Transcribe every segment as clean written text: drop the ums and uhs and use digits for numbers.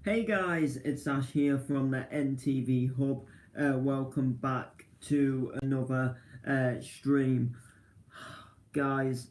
Hey guys, it's Ash here from the NTV Hub. Welcome back to another stream. Guys,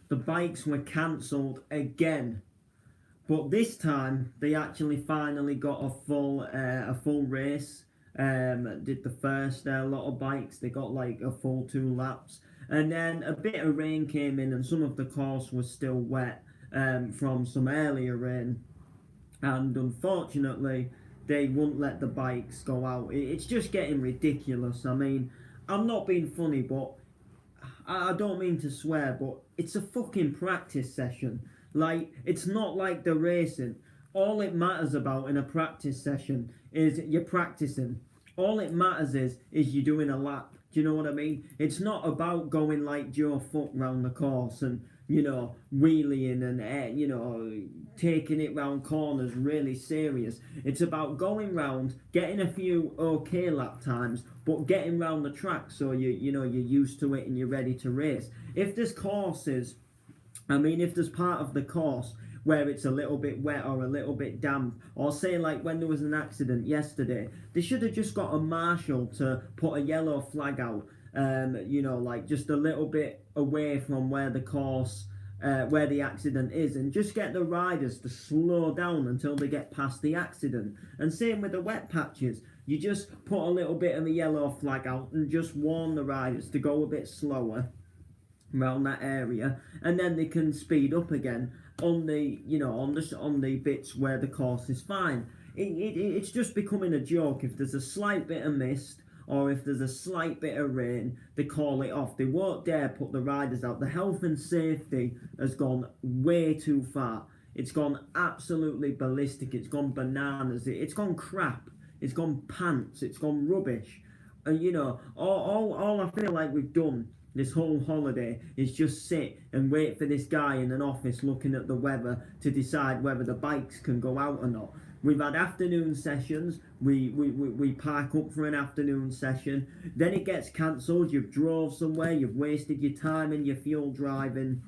the bikes were cancelled again, but this time they actually finally got a full race. Did the first lot of bikes, they got like a full 2 laps, and then a bit of rain came in, and some of the course was still wet from some earlier rain, and unfortunately they won't let the bikes go out. It's just getting ridiculous. I mean, I'm not being funny, but I don't mean to swear, but it's a fucking practice session. Like, it's not like the racing. All it matters about in a practice session is you're practicing. All it matters is you're doing a lap. Do you know what I mean? It's not about going like Joe Foot round the course and, wheeling and, taking it round corners really serious. It's about going round, getting a few okay lap times, but getting round the track so you're used to it and you're ready to race. If there's courses, if there's part of the course where it's a little bit wet or a little bit damp, or say like when there was an accident yesterday, they should have just got a marshal to put a yellow flag out, like just a little bit away from where the course, where the accident is, and just get the riders to slow down until they get past the accident. And same with the wet patches, you just put a little bit of a yellow flag out and just warn the riders to go a bit slower around that area, and then they can speed up again on the on the bits where the course is fine. It's just becoming a joke. If there's a slight bit of mist or if there's a slight bit of rain, they call it off. They won't dare put the riders out. The health and safety has gone way too far. It's gone absolutely ballistic. It's gone bananas. It's gone crap. It's gone pants. It's gone rubbish. And all I feel like we've done this whole holiday is just sit and wait for this guy in an office looking at the weather to decide whether the bikes can go out or not. We've had afternoon sessions, we park up for an afternoon session, then it gets cancelled, you've drove somewhere, you've wasted your time and your fuel driving.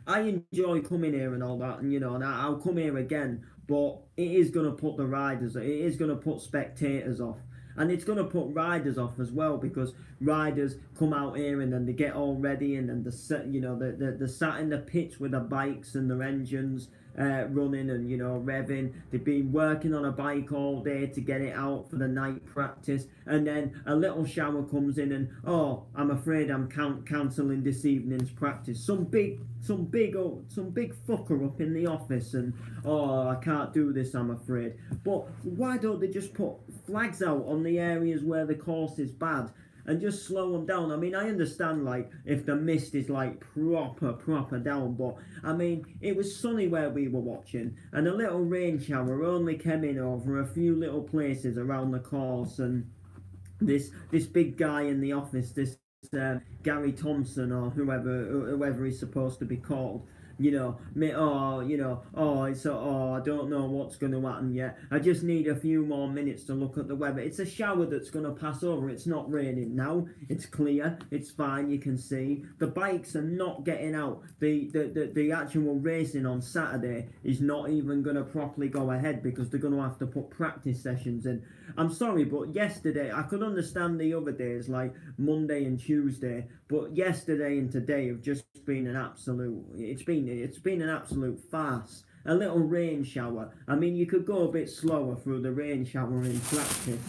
I enjoy coming here and all that, and I'll come here again, but it is going to put the riders, it is going to put spectators off. And it's going to put riders off as well, because riders come out here and then they get all ready, and then they're sat in the pits with their bikes and their engines running and revving. They've been working on a bike all day to get it out for the night practice, and then a little shower comes in and, oh, I'm afraid I'm cancelling this evening's practice. Some big fucker up in the office, and, oh, I can't do this, I'm afraid. But why don't they just put flags out on the areas where the course is bad and just slow them down? I mean, I understand, like, if the mist is, like, proper down, but, I mean, it was sunny where we were watching, and a little rain shower only came in over a few little places around the course, and this big guy in the office, this Gary Thompson, or whoever he's supposed to be called, I don't know what's going to happen yet. I just need a few more minutes to look at the weather. It's a shower that's going to pass over. It's not raining now. It's clear. It's fine. You can see the bikes are not getting out. The actual racing on Saturday is not even going to properly go ahead, because they're going to have to put practice sessions in. I'm sorry, but yesterday I could understand the other days like Monday and Tuesday, but yesterday and today have just been an absolute. It's been an absolute farce. A little rain shower. I mean, you could go a bit slower through the rain shower in practice.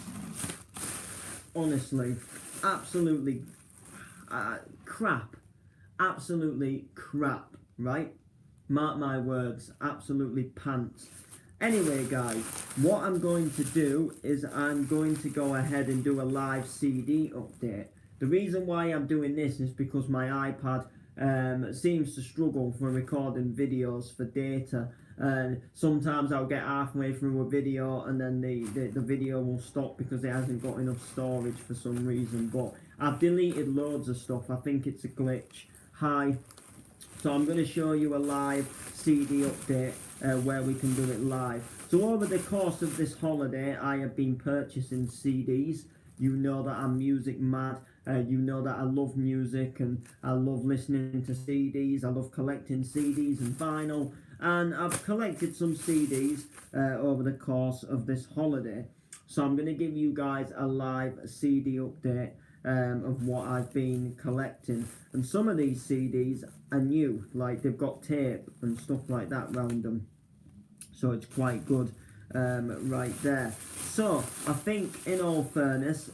Honestly, absolutely crap. Absolutely crap, right? Mark my words, absolutely pants. Anyway, guys, what I'm going to do is I'm going to go ahead and do a live CD update. The reason why I'm doing this is because my iPad seems to struggle for recording videos for data, and sometimes I'll get halfway through a video and then the video will stop because it hasn't got enough storage for some reason. But I've deleted loads of stuff. I think it's a glitch. Hi. So I'm going to show you a live CD update where we can do it live. So over the course of this holiday, I have been purchasing CDs. You know that I'm music mad. You know that I love music and I love listening to CDs. I love collecting CDs and vinyl. And I've collected some CDs over the course of this holiday, so I'm going to give you guys a live CD update of what I've been collecting. And some of these CDs are new, like they've got tape and stuff like that round them, so it's quite good right there. So I think, in all fairness,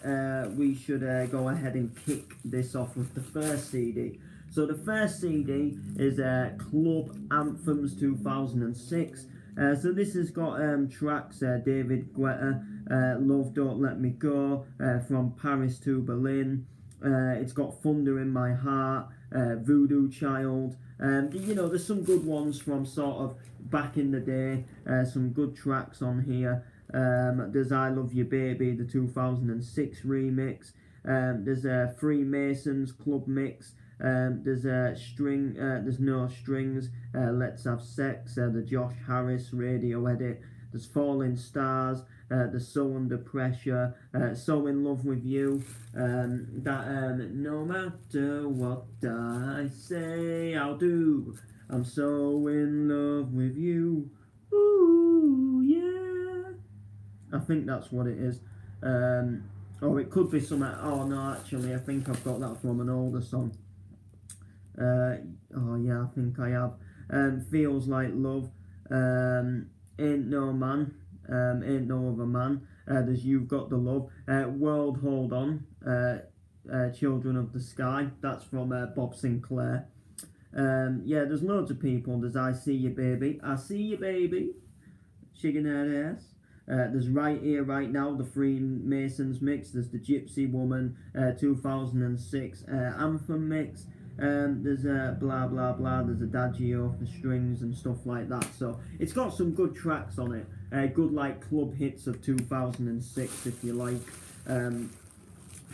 we should go ahead and kick this off with the first CD. So the first CD is Club Anthems 2006. So this has got tracks David Guetta, Love Don't Let Me Go, From Paris to Berlin. It's got Thunder in My Heart, Voodoo Child. You know, there's some good ones from sort of back in the day. Some good tracks on here. There's I Love You Baby, the 2006 remix. There's Freemasons Club Mix. There's there's No Strings, Let's Have Sex, the Josh Harris radio edit. There's Falling Stars, there's So Under Pressure, So In Love With You, No Matter What I Say I'll Do, I'm so in love with you, ooh yeah. I think that's what it is. Or it could be something. Oh no, actually, I think I've got that from an older song. Oh yeah, I think I have. Feels Like Love. Ain't No Man. Ain't No Other Man. There's You've Got the Love. World Hold On. Children of the Sky. That's from Bob Sinclair. Yeah, there's loads of people. There's I See You Baby. I See You Baby. Shaking that ass. There's Right Here, Right Now, the Freemasons mix. There's the Gypsy Woman 2006 anthem mix. There's Blah Blah Blah. There's Adagio for strings and stuff like that. So it's got some good tracks on it. Good like club hits of 2006, if you like.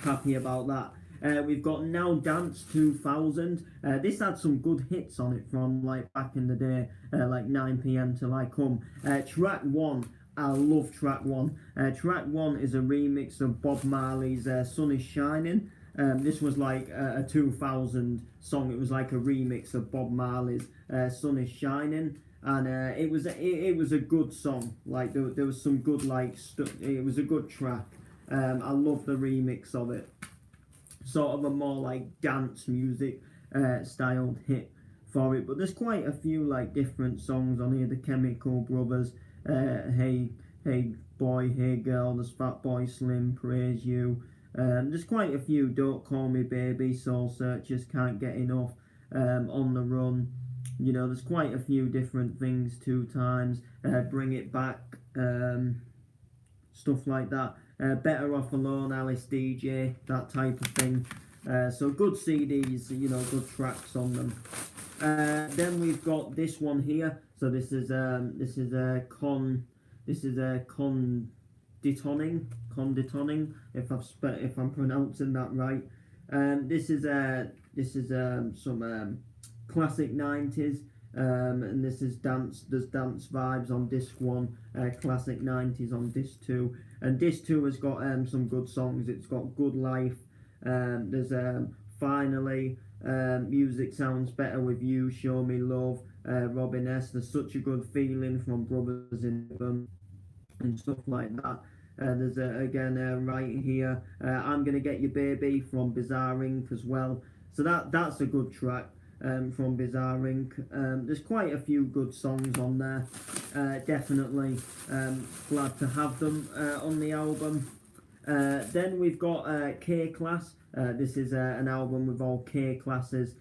Happy about that. We've got Now Dance 2000. This had some good hits on it from like back in the day, like 9 p.m. Till I Come. Track 1. I love track 1. Track 1 is a remix of Bob Marley's Sun Is Shining. This was like a 2000 song. It was like a remix of Bob Marley's Sun Is Shining. And it was a good song. Like there was some good like it was a good track. I love the remix of it. Sort of a more like dance music styled hit for it. But there's quite a few like different songs on here. The Chemical Brothers, Hey Boy, Hey Girl, there's Fatboy Slim, Praise You. There's quite a few. Don't Call Me Baby, Soul Searchers, Can't Get Enough, On the Run. You know, there's quite a few different things. 2 Times, Bring It Back, stuff like that. Better Off Alone, Alice DJ, that type of thing. So good CDs, you know, good tracks on them. Then we've got this one here. So this is Conditoning, if I'm pronouncing that right. This is some classic 90s. And this is there's dance vibes on disc 1, classic 90s on disc 2, and disc 2 has got some good songs. It's got Good Life, there's Finally, Music Sounds Better With You, Show Me Love, Robin S, There's Such a Good Feeling from Brothers in Rhythm, and stuff like that. There's again right here, I'm Gonna Get You Baby from Bizarre Inc as well. So that's a good track. From Bizarre Inc. There's quite a few good songs on there. Definitely glad to have them on the album. Then we've got K Class. This is an album with all K Class's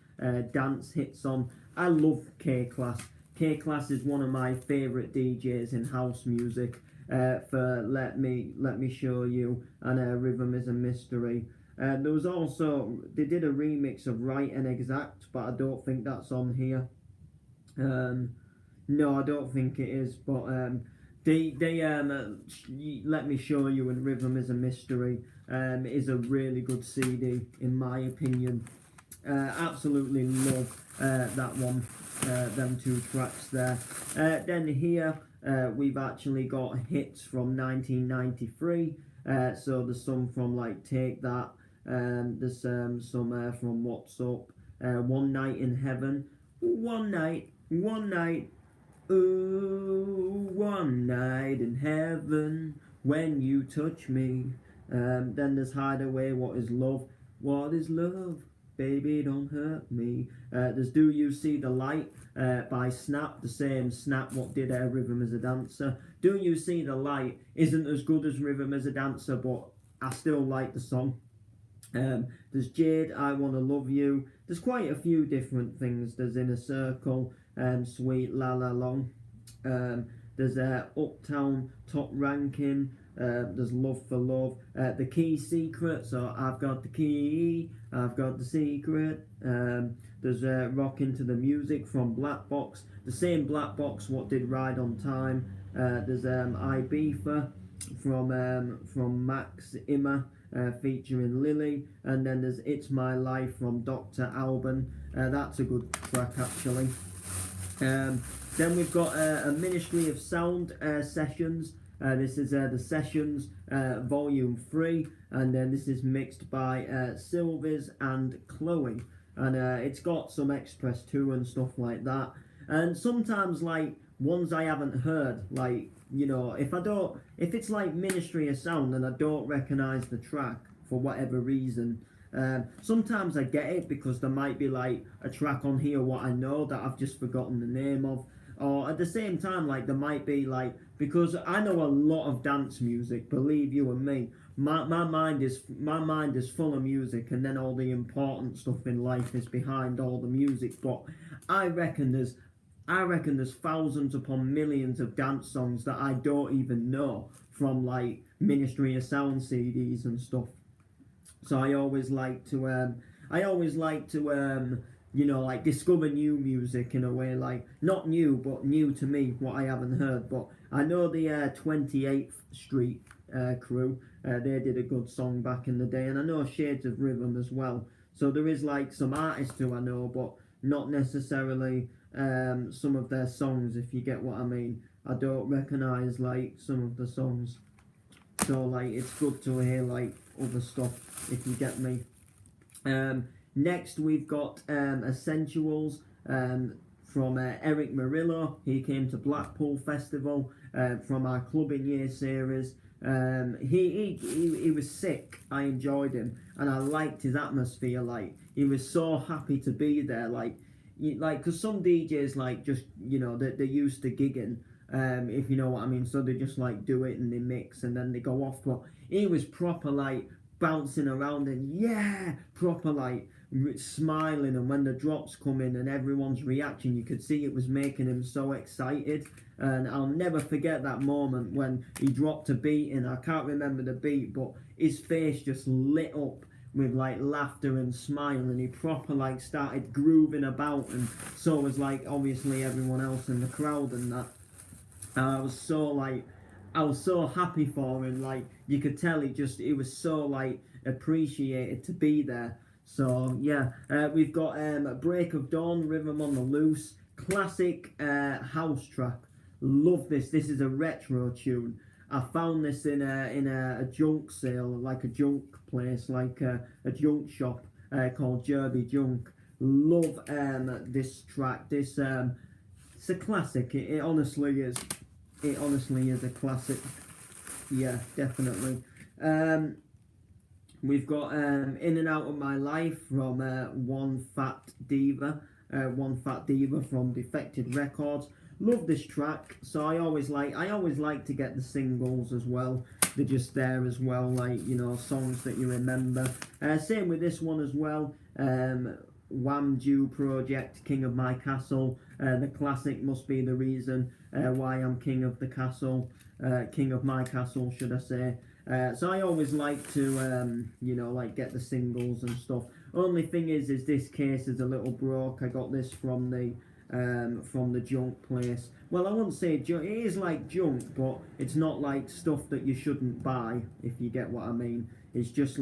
dance hits on. I love K Class. K Class is one of my favourite DJs in house music. For Let Me Show You and Rhythm Is a Mystery. There was also, they did a remix of Right and Exact, but I don't think that's on here. No, I don't think it is, but Let Me Show You and Rhythm Is a Mystery is a really good CD, in my opinion. Absolutely love that one, them 2 tracks there. Then here, we've actually got hits from 1993. So there's some from like Take That. There's some from What's Up. One Night in Heaven. One night Ooh, one night in heaven when you touch me. Then there's Hideaway, What is Love? What is love? Baby, don't hurt me. There's Do You See the Light by Snap, the same Snap what did Rhythm as a Dancer. Do You See the Light isn't as good as Rhythm as a Dancer, but I still like the song. There's Jade, I Wanna Love You. There's quite a few different things. There's Inner Circle, Sweet La La Long. There's Uptown Top Ranking. There's Love for Love. The Key Secret. So I've got the key. I've got the secret. There's Rockin' to the Music from Black Box. The same Black Box what did Ride on Time. There's Ibiza from Max Immer. Featuring Lily, and then there's It's My Life from Dr. Alban. That's a good track actually. Then we've got a Ministry of Sound sessions. This is the Sessions Volume 3, and then this is mixed by Sylviz and Chloe, and it's got some Express 2 and stuff like that. And sometimes like ones I haven't heard, like, you know, if it's like Ministry of Sound and I don't recognise the track for whatever reason, sometimes I get it because there might be like a track on here what I know that I've just forgotten the name of, or at the same time like there might be like, because I know a lot of dance music, believe you and me, my mind is full of music, and then all the important stuff in life is behind all the music. But I reckon there's thousands upon millions of dance songs that I don't even know from like Ministry of Sound CDs and stuff. So I always like to you know, like discover new music in a way, like not new but new to me, what I haven't heard. But I know the 28th Street crew, they did a good song back in the day, and I know Shades of Rhythm as well. So there is like some artists who I know, but not necessarily some of their songs, if you get what I mean. I don't recognise like some of the songs, so like it's good to hear like other stuff, if you get me. Next we've got Essentials from Eric Murillo. He came to Blackpool Festival from our Clubbing Year series. He was sick. I enjoyed him, and I liked his atmosphere. Like, he was so happy to be there. Like, because some DJs, like, just, you know, they're used to gigging, if you know what I mean. So they just like do it and they mix and then they go off. But he was proper like bouncing around and yeah, proper like smiling. And when the drops come in and everyone's reaction, you could see it was making him so excited. And I'll never forget that moment when he dropped a beat, and I can't remember the beat, but his face just lit up with like laughter and smile, and he proper like started grooving about, and so was like obviously everyone else in the crowd and that. I was so happy for him. Like, you could tell it was so like appreciated to be there. So yeah, we've got Break of Dawn, Rhythm on the Loose, classic house track. Love this. This is a retro tune. I found this in a junk sale, like a junk place, like a junk shop called Jerby Junk. Love this track. This it's a classic. It honestly is. It honestly is a classic. Yeah, definitely. We've got In and Out of My Life from One Fat Diva. One Fat Diva from Defected Records. Love this track. So I always like to get the singles as well. They're just there as well, like, you know, songs that you remember. Same with this one as well. Wham Jew Project, King of My Castle. The classic Must Be the Reason Why I'm King of the Castle. King of My Castle, should I say. So I always like to, you know, like get the singles and stuff. Only thing is this case is a little broke. I got this from the junk place. Well, I wouldn't say junk. It is like junk, but it's not like stuff that you shouldn't buy, if you get what I mean. It's just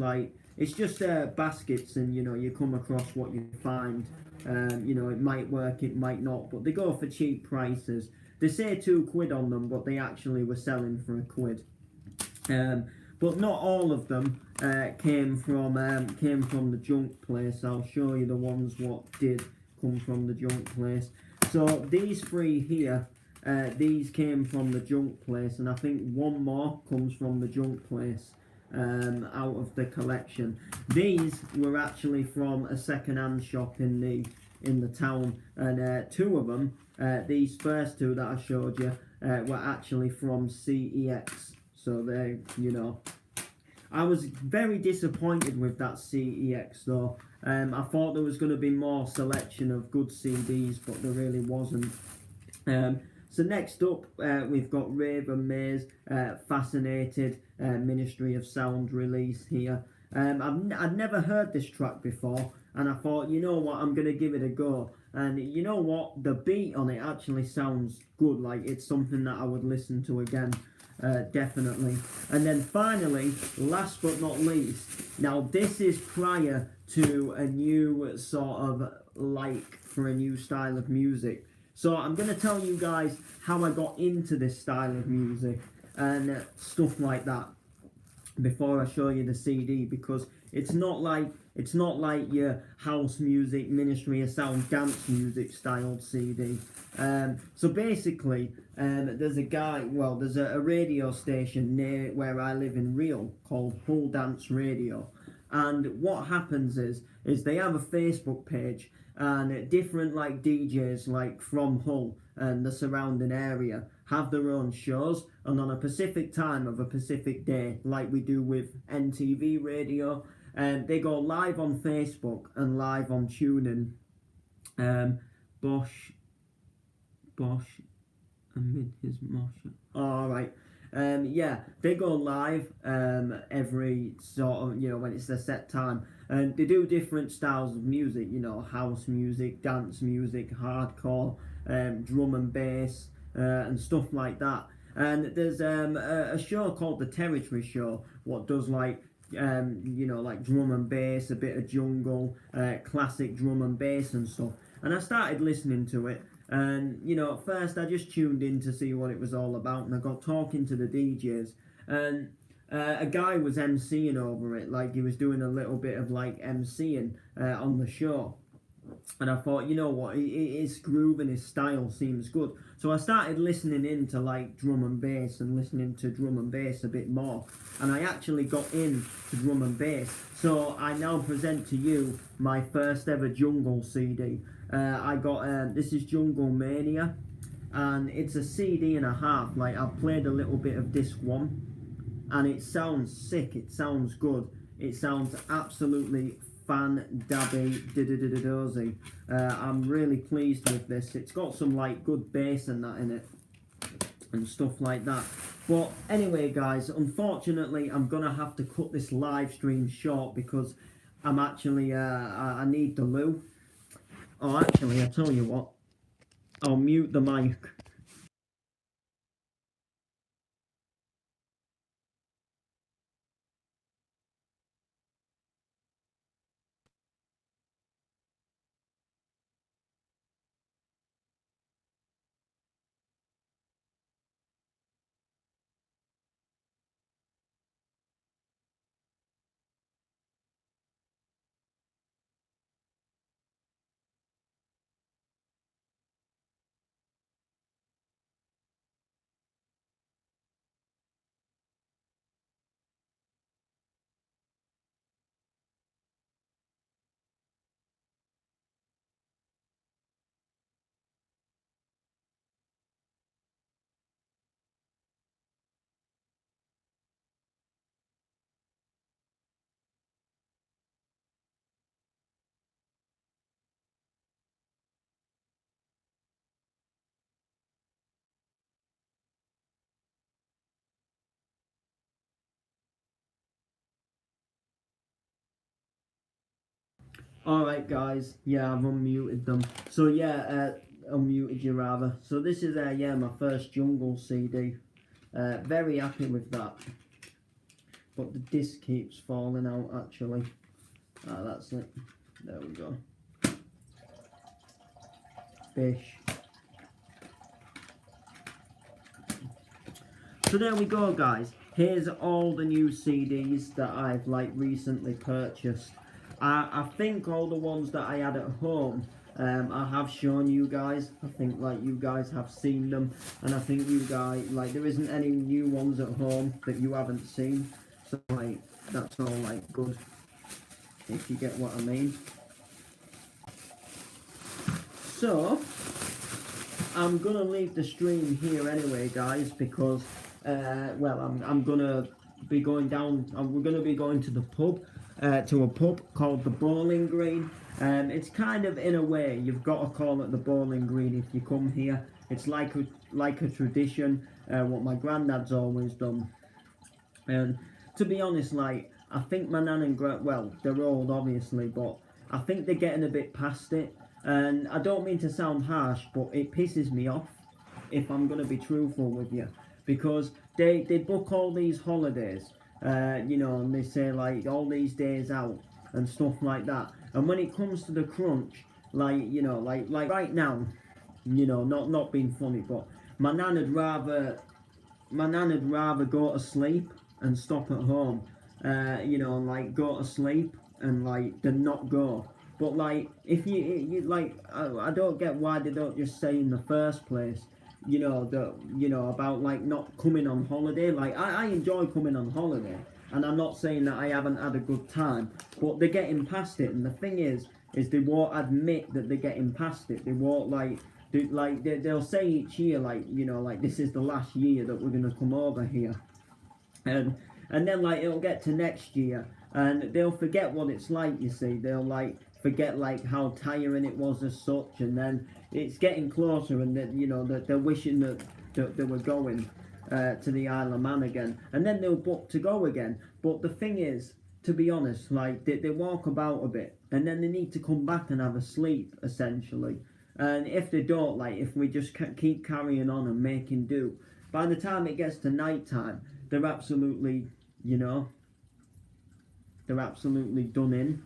baskets, and you know, you come across what you find. You know, it might work, it might not, but they go for cheap prices. They say £2 on them, but they actually were selling for £1. But not all of them came from the junk place. I'll show you the ones what did come from the junk place. So these three here, these came from the Junk Place, and I think one more comes from the Junk Place out of the collection. These were actually from a second-hand shop in the town, and two of them, these first two that I showed you, were actually from CEX. So they, I was very disappointed with that CEX though. I thought there was going to be more selection of good CDs, but there really wasn't. So next up, we've got Raven Maze, Fascinated, Ministry of Sound release here. I'd never heard this track before, and I thought, you know what, I'm going to give it a go. And you know what, the beat on it actually sounds good, like it's something that I would listen to again. Definitely. And then finally, last but not least, now this is prior to a new sort of for a new style of music. So I'm going to tell you guys how I got into this style of music and stuff like that before I show you the CD, because it's not like your house music, Ministry of Sound, dance music styled CD. So basically, there's a radio station near where I live in Reel called Hull Dance Radio, and what happens is they have a Facebook page, and different DJs from Hull and the surrounding area have their own shows, and on a specific time of a specific day, like we do with NTV radio, and they go live on Facebook and live on TuneIn. Bosch amid his motion. Alright. Yeah, they go live every sort of, when it's their set time. And they do different styles of music, house music, dance music, hardcore, drum and bass, and stuff like that. And there's a show called The Territory Show, what does like drum and bass, a bit of jungle, classic drum and bass and stuff. And I started listening to it, and at first I just tuned in to see what it was all about, and I got talking to the DJs, and a guy was MCing over it, like he was doing a little bit of MCing on the show. And I thought, you know what, his groove and his style seems good. So I started listening into drum and bass and listening to drum and bass a bit more. And I actually got into drum and bass. So I now present to you my first ever Jungle CD. I got, this is Jungle Mania. And it's a CD and a half. I've played a little bit of disc 1. And it sounds sick, it sounds good. It sounds absolutely fan-dabby-dozy. I'm really pleased with this. It's got some good bass and that in it and stuff like that. But anyway guys, unfortunately I'm gonna have to cut this live stream short because I'm actually I need the loo. Oh, actually I tell you what, I'll mute the mic. Alright guys, yeah, I've unmuted them. So yeah, unmuted you rather. So this is my first Jungle CD. Very happy with that. But the disc keeps falling out actually. That's it. There we go. Bish. So there we go guys. Here's all the new CDs that I've recently purchased. I think all the ones that I had at home I have shown you guys. I think like you guys have seen them, and I think you guys like there isn't any new ones at home that you haven't seen. So like that's all like good, if you get what I mean. So I'm gonna leave the stream here anyway, guys, because well, I'm gonna be going down. We're gonna be going to the pub, to a pub called the Bowling Green. It's kind of, in a way, you've got to call it the Bowling Green if you come here. It's like a tradition, what my granddad's always done. And to be honest, like I think my nan and well, they're old obviously, but I think they're getting a bit past it. And I don't mean to sound harsh, but it pisses me off, if I'm gonna be truthful with you, because they book all these holidays, you know, and they say like all these days out and stuff like that. And when it comes to the crunch, like you know, like right now, you know, not being funny, but my nan would rather go to sleep and stop at home, you know, and like go to sleep and like than not go. But like, if you like, I don't get why they don't just say in the first place, you know, that you know about like not coming on holiday. Like I enjoy coming on holiday, and I'm not saying that I haven't had a good time, but they're getting past it. And the thing is they won't admit that they're getting past it. They won't they'll say each year like, you know, like this is the last year that we're gonna come over here, and then like it'll get to next year and they'll forget what it's like. You see, they'll like forget like how tiring it was as such, and then it's getting closer, and that you know that they're wishing that they were going to the Isle of Man again, and then they'll book to go again. But the thing is, to be honest, like they walk about a bit and then they need to come back and have a sleep essentially. And if they don't, like if we just keep carrying on and making do, by the time it gets to night time, they're absolutely, you know, they're absolutely done in.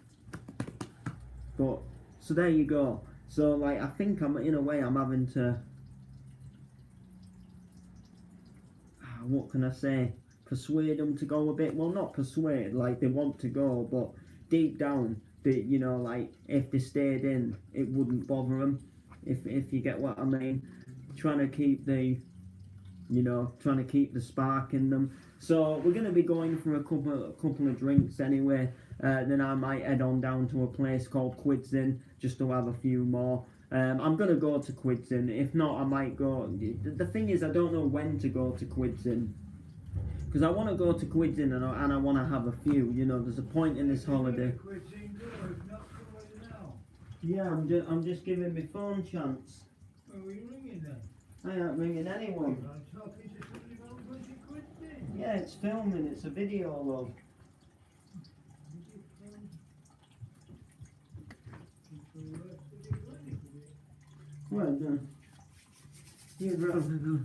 But so there you go. So like I think I'm in a way I'm having to, what can I say, persuade them to go a bit. Well, not persuade, like they want to go, but deep down they, you know, like if they stayed in it wouldn't bother them, if you get what I mean. Trying to keep the, you know, trying to keep the spark in them. So we're going to be going for a couple of drinks anyway. Then I might head on down to a place called Quids Inn just to have a few more. I'm going to go to Quids Inn. If not, I might go. The thing is, I don't know when to go to Quids Inn, because I want to go to Quids Inn and I want to have a few. You know, there's a point in this holiday. Yeah, I'm just giving my phone chance. Where were you ringing then? I ain't ringing anyone. I'm talking to somebody about going to Quids Inn. Yeah, it's filming. It's a video, love. Well done. You'd rather go.